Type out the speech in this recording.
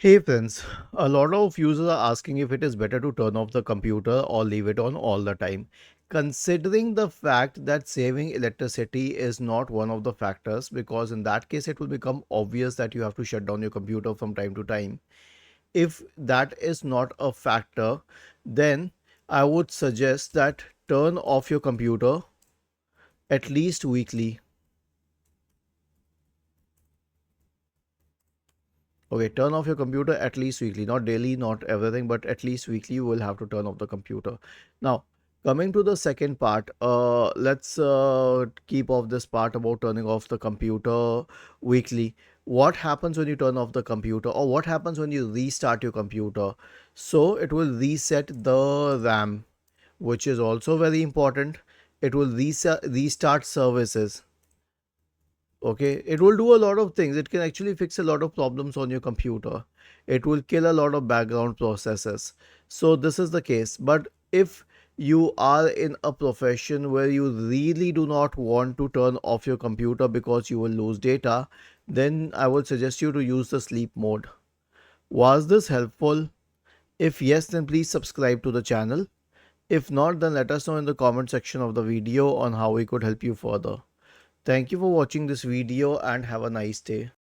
Hey friends, a lot of users are asking if it is better to turn off the computer or leave it on all the time. Considering the fact that saving electricity is not one of the factors, because in that case it will become obvious that you have to shut down your computer from time to time. If that is not a factor, then I would suggest that turn off your computer at least weekly. Okay, turn off your computer at least weekly, not daily, not everything, but at least weekly you will have to turn off the computer. Now, coming to the second part, let's keep off this part about turning off the computer weekly. What happens when you turn off the computer, or what happens when you restart your computer? So it will reset the RAM, which is also very important. It will restart services. Okay, it will do a lot of things. It can actually fix a lot of problems on your computer. It will kill a lot of background processes. So this is the case. But if you are in a profession where you really do not want to turn off your computer because you will lose data, then I would suggest you to use the sleep mode. Was this helpful? If yes, then please subscribe to the channel. If not, then let us know in the comment section of the video on how we could help you further. Thank you for watching this video and have a nice day.